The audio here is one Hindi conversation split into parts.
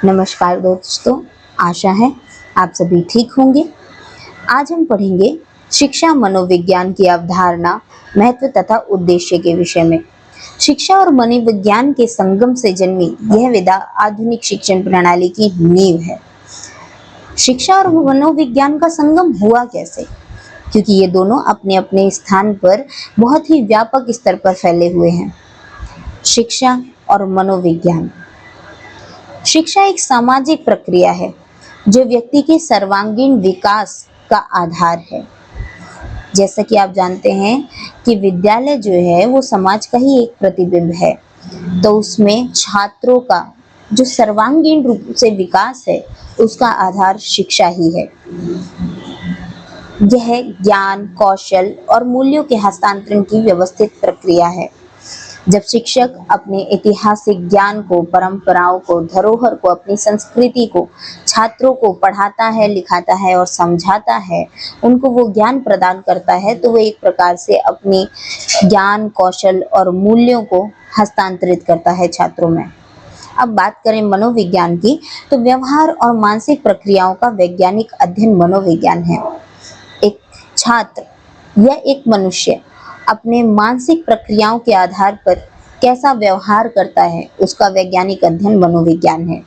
नमस्कार दोस्तों, आशा है आप सभी ठीक होंगे। आज हम पढ़ेंगे शिक्षा मनोविज्ञान की अवधारणा, महत्व तथा उद्देश्य के विषय में। शिक्षा और मनोविज्ञान के संगम से जन्मी यह विधा आधुनिक शिक्षण प्रणाली की नींव है। शिक्षा और मनोविज्ञान का संगम हुआ कैसे? क्योंकि ये दोनों अपने अपने स्थान पर बहुत ही व्यापक स्तर पर फैले हुए हैं। शिक्षा और मनोविज्ञान। शिक्षा एक सामाजिक प्रक्रिया है जो व्यक्ति के सर्वांगीण विकास का आधार है। जैसा कि आप जानते हैं कि विद्यालय जो है वो समाज का ही एक प्रतिबिंब है, तो उसमें छात्रों का जो सर्वांगीण रूप से विकास है उसका आधार शिक्षा ही है। यह ज्ञान, कौशल और मूल्यों के हस्तांतरण की व्यवस्थित प्रक्रिया है। जब शिक्षक अपने ऐतिहासिक ज्ञान को, परंपराओं को, धरोहर को, अपनी संस्कृति को छात्रों को पढ़ाता है, लिखाता है और समझाता है, उनको वो ज्ञान प्रदान करता है, तो वो एक प्रकार से अपनी ज्ञान, कौशल और मूल्यों को हस्तांतरित करता है छात्रों में। अब बात करें मनोविज्ञान की, तो व्यवहार और मानसिक प्रक्रियाओं का वैज्ञानिक अध्ययन मनोविज्ञान है। एक छात्र या एक मनुष्य अपने मानसिक प्रक्रियाओं के आधार पर कैसा व्यवहार करता है, उसका वैज्ञानिक अध्ययन मनोविज्ञान है।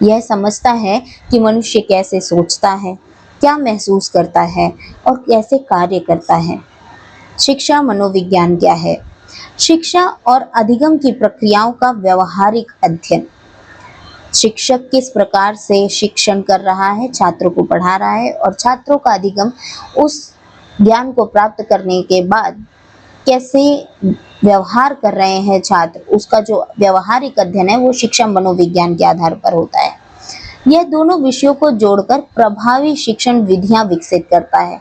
यह समझता है कि मनुष्य कैसे सोचता है, क्या महसूस करता है और कैसे कार्य करता है। शिक्षा मनोविज्ञान क्या है? शिक्षा और अधिगम की प्रक्रियाओं का व्यवहारिक अध्ययन। शिक्षक किस प्रकार से शिक्षण कर रहा है, छात्रों को पढ़ा रहा है, और छात्रों का अधिगम उस ज्ञान को प्राप्त करने के बाद कैसे व्यवहार कर रहे हैं छात्र, उसका जो व्यवहारिक अध्ययन है वो शिक्षा मनोविज्ञान के आधार पर होता है। यह दोनों विषयों को जोड़कर प्रभावी शिक्षण विधियां विकसित करता है।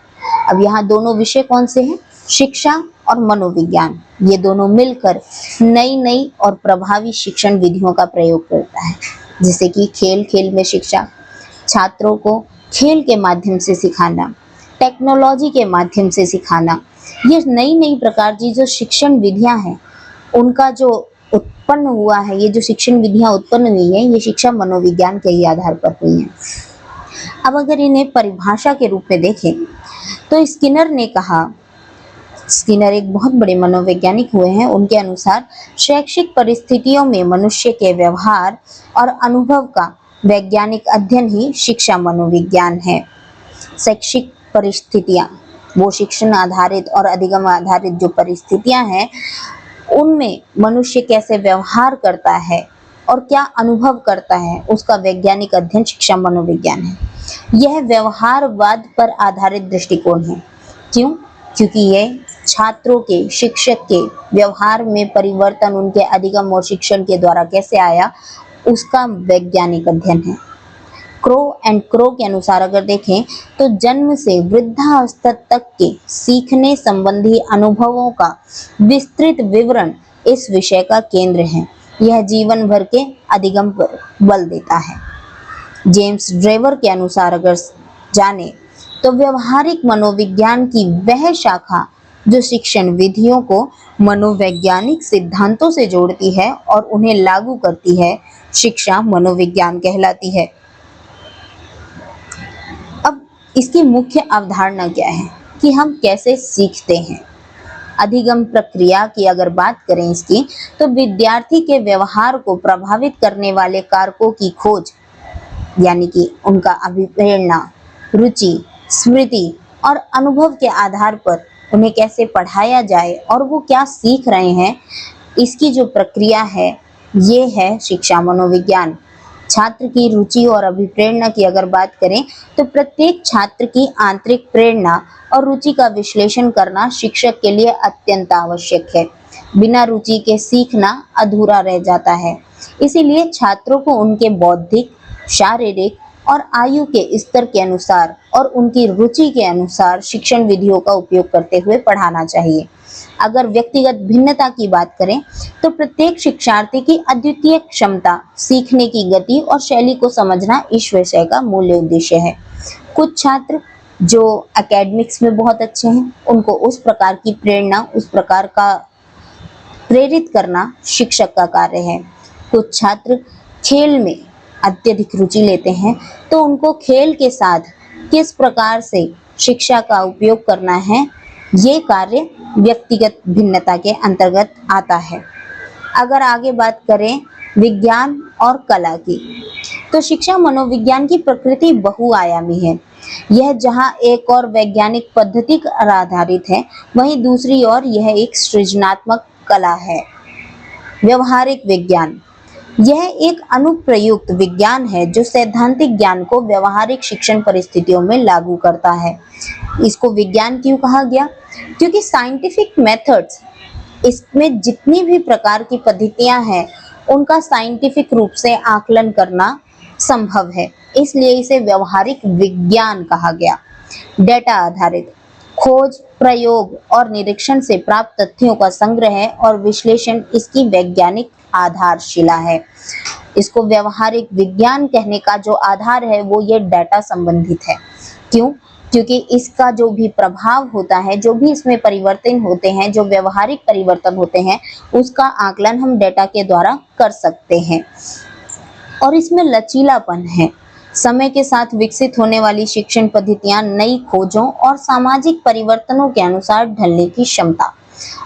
अब यहाँ दोनों विषय कौन से हैं? शिक्षा और मनोविज्ञान। ये दोनों मिलकर नई नई और प्रभावी शिक्षण विधियों का प्रयोग करता है, जैसे कि खेल खेल में शिक्षा, छात्रों को खेल के माध्यम से सिखाना, टेक्नोलॉजी के माध्यम से सिखाना। ये नई नई प्रकार की जो शिक्षण विधियां हैं, उनका जो उत्पन्न हुआ है, ये जो शिक्षण विधियां उत्पन्न हुई हैं, ये शिक्षा मनोविज्ञान के ही आधार पर हुई हैं। अब अगर इन्हें परिभाषा के रूप में देखें तो स्किनर ने कहा, स्किनर एक बहुत बड़े मनोवैज्ञानिक हुए हैं, उनके अनुसार शैक्षिक परिस्थितियों में मनुष्य के व्यवहार और अनुभव का वैज्ञानिक अध्ययन ही शिक्षा मनोविज्ञान है। शैक्षिक परिस्थितियां, वो शिक्षण आधारित और अधिगम आधारित जो परिस्थितियां हैं, उनमें मनुष्य कैसे व्यवहार करता है और क्या अनुभव करता है, उसका वैज्ञानिक अध्ययन शिक्षा मनोविज्ञान है। यह व्यवहारवाद पर आधारित दृष्टिकोण है। क्यों? क्योंकि यह छात्रों के, शिक्षक के व्यवहार में परिवर्तन उनके अधिगम और शिक्षण के द्वारा कैसे आया, उसका वैज्ञानिक अध्ययन है। क्रो एंड क्रो के अनुसार अगर देखें तो जन्म से वृद्धावस्था तक के सीखने संबंधी अनुभवों का विस्तृत विवरण इस विषय का केंद्र है। यह जीवन भर के अधिगम पर बल देता है। जेम्स ड्रेवर के अनुसार अगर जाने तो व्यवहारिक मनोविज्ञान की वह शाखा जो शिक्षण विधियों को मनोवैज्ञानिक सिद्धांतों से जोड़ती है और उन्हें लागू करती है, शिक्षा मनोविज्ञान कहलाती है। इसकी मुख्य अवधारणा क्या है कि हम कैसे सीखते हैं। अधिगम प्रक्रिया की अगर बात करें इसकी, तो विद्यार्थी के व्यवहार को प्रभावित करने वाले कारकों की खोज, यानी कि उनका अभिप्रेरणा, रुचि, स्मृति और अनुभव के आधार पर उन्हें कैसे पढ़ाया जाए और वो क्या सीख रहे हैं, इसकी जो प्रक्रिया है, ये है शिक्षा मनोविज्ञान। छात्र की रुचि और अभिप्रेरणा की अगर बात करें तो प्रत्येक छात्र की आंतरिक प्रेरणा और रुचि का विश्लेषण करना शिक्षक के लिए अत्यंत आवश्यक है। बिना रुचि के सीखना अधूरा रह जाता है। इसीलिए छात्रों को उनके बौद्धिक, शारीरिक और आयु के स्तर के अनुसार और उनकी रुचि के अनुसार शिक्षण विधियों का उपयोग करते हुए पढ़ाना चाहिए। अगर व्यक्तिगत भिन्नता की बात करें तो प्रत्येक शिक्षार्थी की अद्वितीय क्षमता, सीखने की गति और शैली को समझना इस विषय का मूल उद्देश्य है। कुछ छात्र जो एकेडमिक्स में बहुत अच्छे हैं, उनको उस प्रकार की प्रेरणा, उस प्रकार का प्रेरित करना शिक्षक का कार्य है। कुछ छात्र खेल में अत्यधिक रुचि लेते हैं, तो उनको खेल के साथ किस प्रकार से शिक्षा का उपयोग करना है, ये कार्य व्यक्तिगत भिन्नता के अंतर्गत आता है। अगर आगे बात करें विज्ञान और कला की, तो शिक्षा मनोविज्ञान की प्रकृति बहुआयामी है। यह जहाँ एक और वैज्ञानिक पद्धति पर आधारित है, वहीं दूसरी ओर यह एक सृजनात्मक कला है। व्यवहारिक विज्ञान, यह एक अनुप्रयुक्त विज्ञान है जो सैद्धांतिक ज्ञान को व्यवहारिक शिक्षण परिस्थितियों में लागू करता है। इसको विज्ञान क्यों कहा गया? क्योंकि साइंटिफिक मेथड्स, इसमें जितनी भी प्रकार की पद्धतियां हैं, उनका साइंटिफिक रूप से आकलन करना संभव है, इसलिए इसे व्यवहारिक विज्ञान कहा गया। डेटा आधारित, खोज, प्रयोग और निरीक्षण से प्राप्त तथ्यों का संग्रह और विश्लेषण इसकी वैज्ञानिक आधारशिला है। इसको व्यवहारिक विज्ञान कहने का जो आधार है वो ये डेटा संबंधित है। क्यों? क्योंकि इसका जो भी प्रभाव होता है, जो भी इसमें परिवर्तन होते हैं, जो व्यवहारिक परिवर्तन होते हैं, उसका आकलन हम डेटा के द्वारा कर सकते हैं। और इसमें लचीलापन है। समय के साथ विकसित होने वाली शिक्षण पद्धतियां नई खोजों और सामाजिक परिवर्तनों के अनुसार ढलने की क्षमता।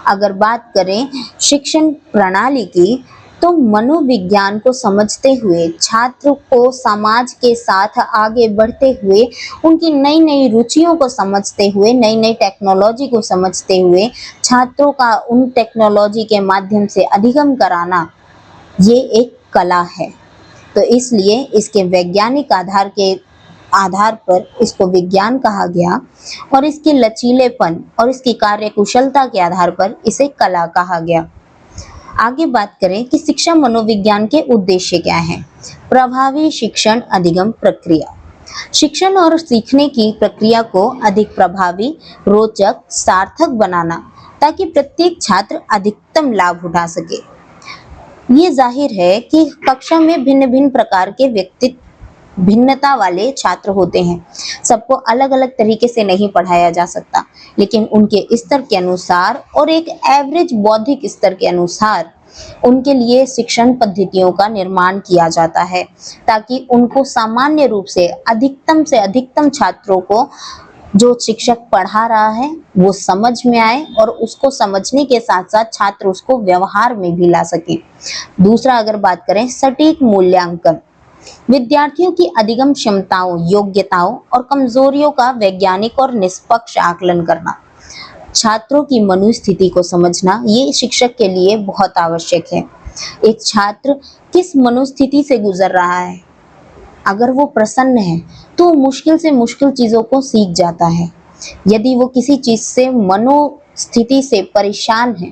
अगर बात करें शिक्षण प्रणाली की, तो मनोविज्ञान को समझते हुए छात्र को समाज के साथ आगे बढ़ते हुए, उनकी नई नई रुचियों को समझते हुए, नई नई टेक्नोलॉजी को समझते हुए छात्रों का उन टेक्नोलॉजी के माध्यम से अधिगम कराना, ये एक कला है। तो इसलिए इसके वैज्ञानिक आधार पर इसको विज्ञान कहा गया और इसके लचीलेपन और इसकी कार्यकुशलता के आधार पर इसे कला कहा गया। आगे बात करें कि शिक्षा मनोविज्ञान के उद्देश्य क्या हैं। प्रभावी शिक्षण अधिगम प्रक्रिया, शिक्षण और सीखने की प्रक्रिया को अधिक प्रभावी, रोचक, सार्थक बनाना, ताकि प्रत्येक छात्र अधिकतम लाभ उठा सके। ये जाहिर है कि कक्षा में भिन्न भिन्न प्रकार के व्यक्तित्व भिन्नता वाले छात्र होते हैं। सबको अलग अलग तरीके से नहीं पढ़ाया जा सकता, लेकिन उनके स्तर के अनुसार और एक एवरेज बौद्धिक स्तर के अनुसार उनके लिए शिक्षण पद्धतियों का निर्माण किया जाता है, ताकि उनको सामान्य रूप से अधिकतम छात्रों को जो शिक्षक पढ़ा रहा है वो समझ में आए और उसको समझने के साथ साथ छात्र उसको व्यवहार में भी ला सके। दूसरा, अगर बात करें सटीक मूल्यांकन, विद्यार्थियों की अधिगम क्षमताओं, योग्यताओं और कमजोरियों का वैज्ञानिक और निष्पक्ष आकलन करना। छात्रों की मनोस्थिति को समझना ये शिक्षक के लिए बहुत आवश्यक है। एक छात्र किस मनोस्थिति से गुजर रहा है, अगर वो प्रसन्न है तो मुश्किल से मुश्किल चीजों को सीख जाता है। यदि वो किसी चीज से मनोस्थिति से परेशान है,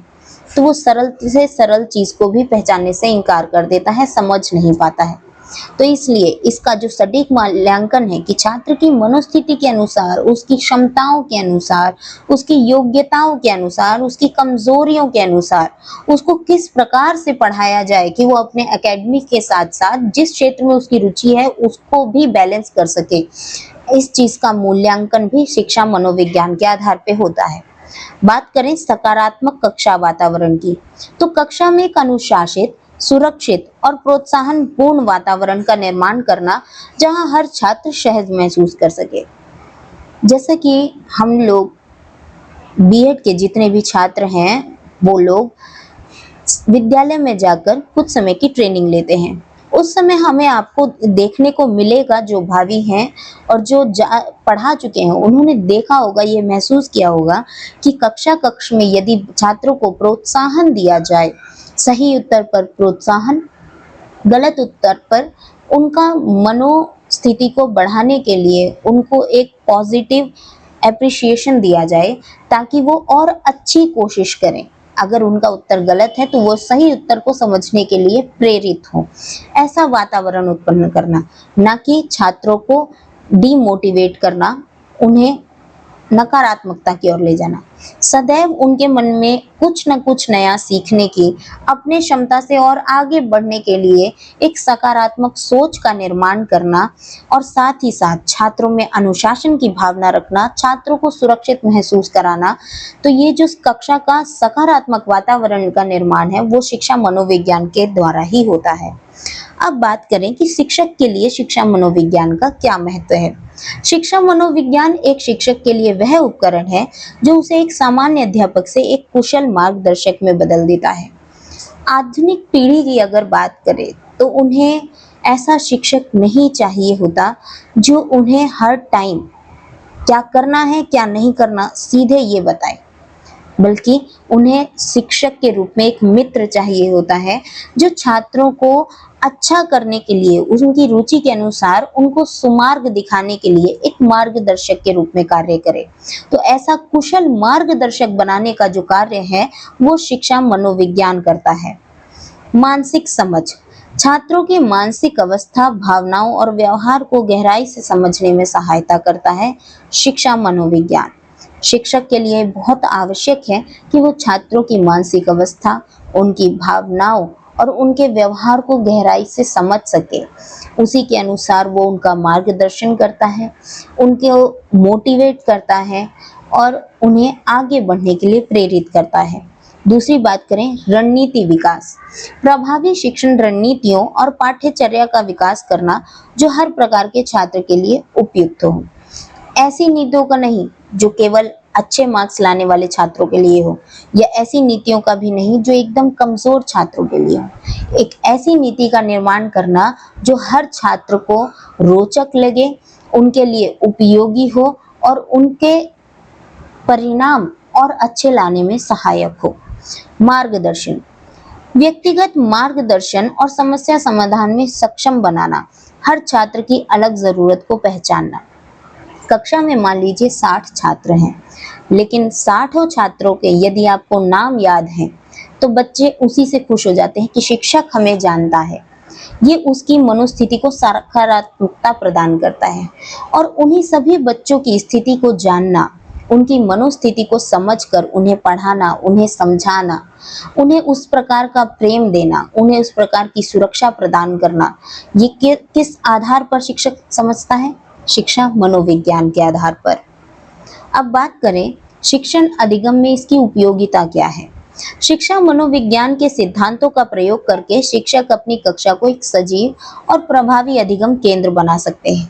तो वो सरल से सरल चीज को भी पहचानने से इनकार कर देता है, समझ नहीं पाता है। तो इसलिए इसका जो सटीक मूल्यांकन है कि छात्र की मनोस्थिति के अनुसार, उसकी क्षमताओं के अनुसार, उसकी योग्यताओं के अनुसार, उसकी कमजोरियों के अनुसार उसको किस प्रकार से पढ़ाया जाए कि वो अपने एकेडमिक के साथ साथ जिस क्षेत्र में उसकी रुचि है उसको भी बैलेंस कर सके। इस चीज का मूल्यांकन भी शिक्षा मनोविज्ञान के आधार पे होता है। बात करें सकारात्मक कक्षा वातावरण की, तो कक्षा में एक अनुशासित, सुरक्षित और प्रोत्साहन पूर्ण वातावरण का निर्माण करना, जहां हर छात्र सहज महसूस कर सके। जैसे कि हम लोग बीएड के जितने भी छात्र हैं, वो लोग विद्यालय में जाकर कुछ समय की ट्रेनिंग लेते हैं। उस समय हमें आपको देखने को मिलेगा, जो भावी हैं और जो पढ़ा चुके हैं, उन्होंने देखा होगा, ये महसूस किया होगा कि कक्ष में यदि छात्रों को प्रोत्साहन दिया जाए, सही उत्तर पर प्रोत्साहन, गलत उत्तर पर उनका मनोस्थिति को बढ़ाने के लिए उनको एक पॉजिटिव एप्रिसिएशन दिया जाए, ताकि वो और अच्छी कोशिश करें। अगर उनका उत्तर गलत है तो वो सही उत्तर को समझने के लिए प्रेरित हो। ऐसा वातावरण उत्पन्न करना, ना कि छात्रों को डीमोटिवेट करना, उन्हें नकारात्मकता की ओर ले जाना। सदैव उनके मन में कुछ न कुछ नया सीखने की, अपने क्षमता से और आगे बढ़ने के लिए एक सकारात्मक सोच का निर्माण करना और साथ ही साथ छात्रों में अनुशासन की भावना रखना, छात्रों को सुरक्षित महसूस कराना। तो ये जो कक्षा का सकारात्मक वातावरण का निर्माण है वो शिक्षा मनोविज्ञान के द्वारा ही होता है। अब बात करें कि शिक्षक के लिए शिक्षा मनोविज्ञान का क्या महत्व है। शिक्षा मनोविज्ञान एक शिक्षक के लिए वह उपकरण है जो उसे एक सामान्य अध्यापक से एक कुशल मार्गदर्शक में बदल देता है। आधुनिक पीढ़ी की अगर बात करें तो उन्हें ऐसा शिक्षक नहीं चाहिए होता जो उन्हें हर टाइम क्या करना है क्या नहीं करना सीधे ये बताए, बल्कि उन्हें शिक्षक के रूप में एक मित्र चाहिए होता है जो छात्रों को अच्छा करने के लिए उनकी रुचि के अनुसार उनको सुमार्ग दिखाने के लिए एक मार्गदर्शक के रूप में कार्य करे। तो ऐसा कुशल मार्गदर्शक बनाने का जो कार्य है वो शिक्षा मनोविज्ञान करता है। मानसिक समझ छात्रों की मानसिक अवस्था, भावनाओं और व्यवहार को गहराई से समझने में सहायता करता है शिक्षा मनोविज्ञान। शिक्षक के लिए बहुत आवश्यक है कि वो छात्रों की मानसिक अवस्था, उनकी भावनाओं और उनके व्यवहार को गहराई से समझ सके। उसी के अनुसार वो उनका मार्गदर्शन करता है, उनको मोटिवेट करता है और उन्हें आगे बढ़ने के लिए प्रेरित करता है। दूसरी बात करें रणनीति विकास, प्रभावी शिक्षण रणनीतियों और पाठ्यचर्या का विकास करना जो हर प्रकार के छात्र के लिए उपयुक्त हो। ऐसी नीतियों का नहीं जो केवल अच्छे मार्क्स लाने वाले छात्रों के लिए हो, या ऐसी नीतियों का भी नहीं जो एकदम कमजोर छात्रों के लिए हो। एक ऐसी नीति का निर्माण करना जो हर छात्र को रोचक लगे, उनके लिए उपयोगी हो और उनके परिणाम और अच्छे लाने में सहायक हो। मार्गदर्शन, व्यक्तिगत मार्गदर्शन और समस्या समाधान में सक्षम बनाना, हर छात्र की अलग जरूरत को पहचानना। कक्षा में मान लीजिए 60 छात्र हैं, लेकिन 60 छात्रों के यदि आपको नाम याद है तो बच्चे उसी से खुश हो जाते हैं कि शिक्षक हमें जानता है। ये उसकी मनोस्थिति को सकारात्मकता प्रदान करता है और उन्हीं सभी बच्चों की स्थिति को जानना, उनकी मनोस्थिति को समझकर उन्हें पढ़ाना, उन्हें समझाना, उन्हें उस प्रकार का प्रेम देना, उन्हें उस प्रकार की सुरक्षा प्रदान करना, ये किस आधार पर शिक्षक समझता है? शिक्षा मनोविज्ञान के आधार पर। अब बात करें शिक्षण अधिगम में इसकी उपयोगिता क्या है। शिक्षा मनोविज्ञान के सिद्धांतों का प्रयोग करके शिक्षक अपनी कक्षा को एक सजीव और प्रभावी अधिगम केंद्र बना सकते हैं।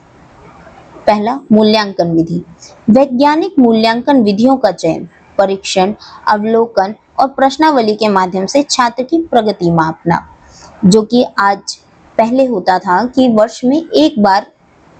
पहला, मूल्यांकन विधि। वैज्ञानिक मूल्यांकन विधियों का चयन, परीक्षण, अवलोकन और प्रश्नावली के माध्यम से छात्र की प्रगति मापना, जो कि आज पहले होता था कि वर्ष में एक बार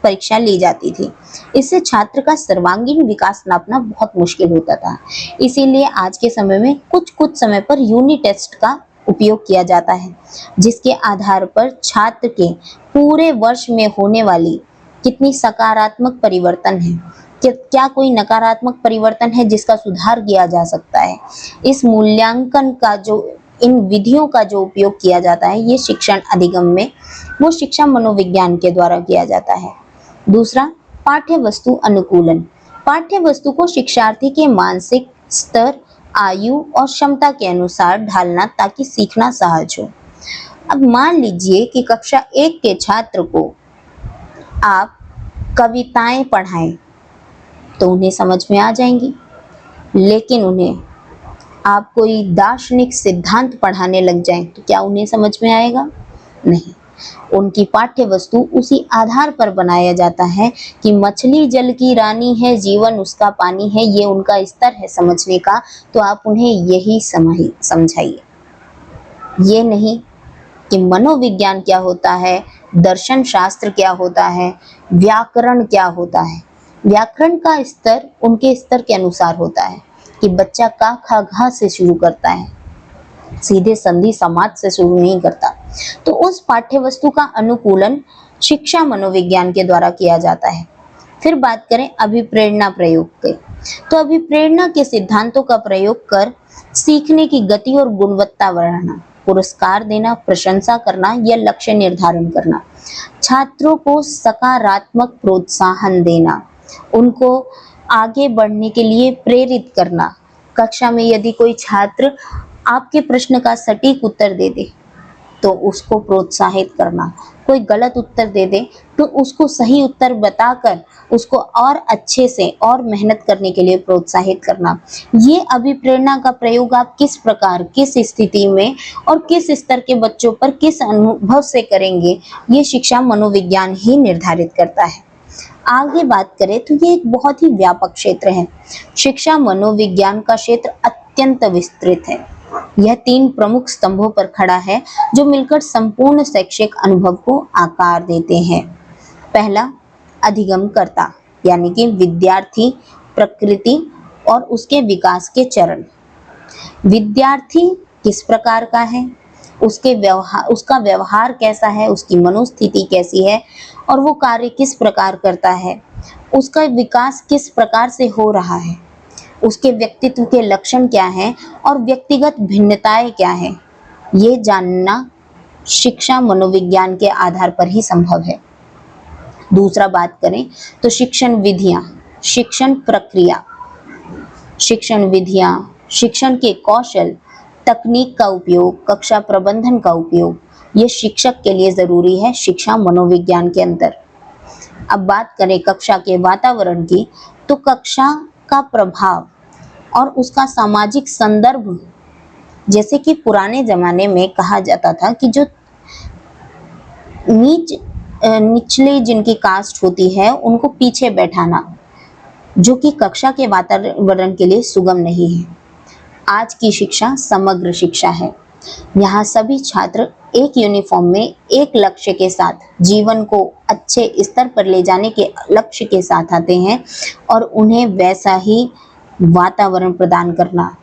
परीक्षा ली जाती थी। इससे छात्र का सर्वांगीण विकास नापना बहुत मुश्किल होता था। इसीलिए आज के समय में कुछ समय पर यूनिट टेस्ट का उपयोग किया जाता है, जिसके आधार पर छात्र के पूरे वर्ष में होने वाली कितनी सकारात्मक परिवर्तन है, क्या कोई नकारात्मक परिवर्तन है जिसका सुधार किया जा सकता है। इस मूल्यांकन का जो इन विधियों का जो उपयोग किया जाता है, ये शिक्षण अधिगम में वो शिक्षा मनोविज्ञान के द्वारा किया जाता है। दूसरा, पाठ्य वस्तु अनुकूलन। पाठ्य वस्तु को शिक्षार्थी के मानसिक स्तर, आयु और क्षमता के अनुसार ढालना ताकि सीखना सहज हो। अब मान लीजिए कि कक्षा 1 के छात्र को आप कविताएं पढ़ाएं तो उन्हें समझ में आ जाएंगी, लेकिन उन्हें आप कोई दार्शनिक सिद्धांत पढ़ाने लग जाएं तो क्या उन्हें समझ में आएगा? नहीं। उनकी पाठ्य वस्तु उसी आधार पर बनाया जाता है कि मछली जल की रानी है, जीवन उसका पानी है, ये उनका स्तर है समझने का, तो आप उन्हें यही समझाइए। ये नहीं कि मनोविज्ञान क्या होता है, दर्शन शास्त्र क्या होता है, व्याकरण क्या होता है। व्याकरण का स्तर उनके स्तर के अनुसार होता है कि बच्चा का खा घा से शुरू करता है, सीधे संधि समाज से शुरू नहीं करता। तो उस पाठ्य वस्तु का अनुकूलन शिक्षा मनोविज्ञान के द्वारा किया जाता है। फिर बात करें अभिप्रेरणा प्रयोग के, तो अभिप्रेरणा के सिद्धांतों का प्रयोग कर सीखने की गति और गुणवत्ता बढ़ाना, पुरस्कार देना, प्रशंसा करना या लक्ष्य निर्धारण करना, छात्रों को सकारात्मक प्रोत्साहन देना, उनको आगे बढ़ने के लिए प्रेरित करना। कक्षा में यदि कोई छात्र आपके प्रश्न का सटीक उत्तर दे दे तो उसको प्रोत्साहित करना, कोई गलत उत्तर दे दे तो उसको सही उत्तर बताकर उसको और अच्छे से और मेहनत करने के लिए प्रोत्साहित करना। ये अभिप्रेरणा का प्रयोग आप किस प्रकार, किस स्थिति में और किस स्तर के बच्चों पर किस अनुभव से करेंगे, ये शिक्षा मनोविज्ञान ही निर्धारित करता है। आगे बात करें तो ये एक बहुत ही व्यापक क्षेत्र है। शिक्षा मनोविज्ञान का क्षेत्र अत्यंत विस्तृत है। यह 3 प्रमुख स्तंभों पर खड़ा है जो मिलकर संपूर्ण शैक्षिक अनुभव को आकार देते हैं। पहला, अधिगमकर्ता यानी कि विद्यार्थी, प्रकृति और उसके विकास के चरण। विद्यार्थी किस प्रकार का है, उसका व्यवहार कैसा है, उसकी मनोस्थिति कैसी है और वो कार्य किस प्रकार करता है, उसका विकास किस प्रकार से हो रहा है, उसके व्यक्तित्व के लक्षण क्या हैं और व्यक्तिगत भिन्नताएं क्या हैं, ये जानना शिक्षा मनोविज्ञान के आधार पर ही संभव है। दूसरा बात करें तो शिक्षण विधियां, शिक्षण प्रक्रिया, शिक्षण विधियां, शिक्षण के कौशल, तकनीक का उपयोग, कक्षा प्रबंधन का उपयोग, ये शिक्षक के लिए जरूरी है शिक्षा मनोविज्ञान के अंदर। अब बात करें कक्षा के वातावरण की, तो कक्षा का प्रभाव और उसका सामाजिक संदर्भ, जैसे कि पुराने जमाने में कहा जाता था कि जो निचले जिनकी कास्ट होती है उनको पीछे बैठाना, जो कि कक्षा के वातावरण के लिए सुगम नहीं है। आज की शिक्षा समग्र शिक्षा है। यहाँ सभी छात्र एक यूनिफॉर्म में एक लक्ष्य के साथ, जीवन को अच्छे स्तर पर ले जाने के लक्ष्य के साथ आते हैं और उन्हें वैसा ही वातावरण प्रदान करना,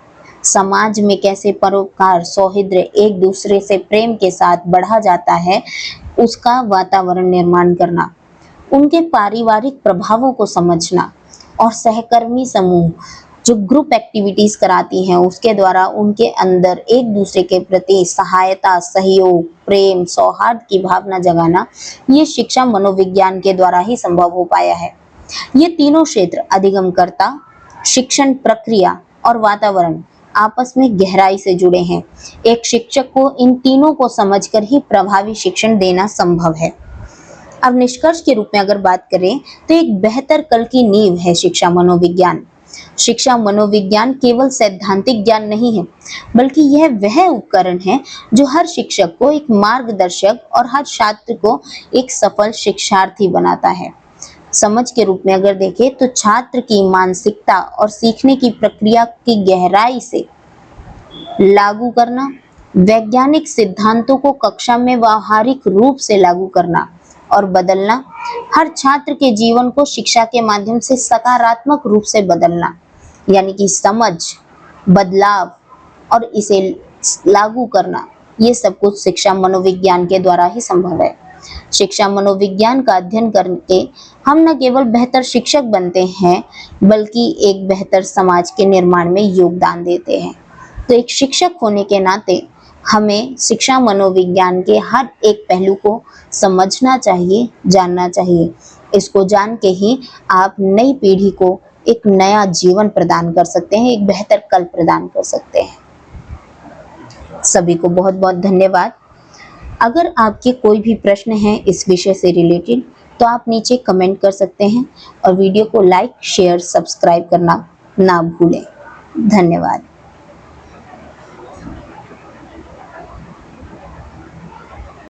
समाज में कैसे परोपकार, सौहार्द, एक दूसरे से प्रेम के साथ बढ़ा जाता है, उसका वातावरण निर्माण करना, उनके पारिवारिक प्रभावों को समझना और सहकर्मी समूह जो ग्रुप एक्टिविटीज कराती हैं उसके द्वारा उनके अंदर एक दूसरे के प्रति सहायता, सहयोग, प्रेम, सौहार्द की भावना जगाना, ये शिक्षा मनोविज्ञान के द्वारा ही संभव हो पाया है। ये तीनों क्षेत्र, अधिगमकर्ता, शिक्षण प्रक्रिया और वातावरण, आपस में गहराई से जुड़े हैं। एक शिक्षक को इन तीनों को समझकर ही प्रभावी शिक्षण देना संभव है। अब निष्कर्ष के रूप में अगर बात करें तो एक बेहतर कल की नींव है शिक्षा मनोविज्ञान। शिक्षा मनोविज्ञान केवल सैद्धांतिक ज्ञान नहीं है, बल्कि यह वह उपकरण है जो हर शिक्षक को एक मार्गदर्शक और हर छात्र को एक सफल शिक्षार्थी बनाता है। समझ के रूप में अगर देखें तो छात्र की मानसिकता और सीखने की प्रक्रिया की गहराई से लागू करना, वैज्ञानिक सिद्धांतों को कक्षा में व्यावहारिक रूप से लागू करना और बदलना, हर छात्र के जीवन को शिक्षा के माध्यम से सकारात्मक रूप से बदलना, यानी कि समझ, बदलाव और इसे लागू करना, ये सब कुछ शिक्षा मनोविज्ञान के द्वारा ही संभव है। शिक्षा मनोविज्ञान का अध्ययन करके हम न केवल बेहतर शिक्षक बनते हैं, बल्कि एक बेहतर समाज के निर्माण में योगदान देते हैं। तो एक शिक्षक होने के नाते हमें शिक्षा मनोविज्ञान के हर एक पहलू को समझना चाहिए, जानना चाहिए। इसको जान के ही आप नई पीढ़ी को एक नया जीवन प्रदान कर सकते हैं, एक बेहतर कल प्रदान कर सकते हैं। सभी को बहुत बहुत धन्यवाद। अगर आपके कोई भी प्रश्न हैं इस विषय से रिलेटेड तो आप नीचे कमेंट कर सकते हैं और वीडियो को लाइक, शेयर, सब्सक्राइब करना ना भूलें। धन्यवाद।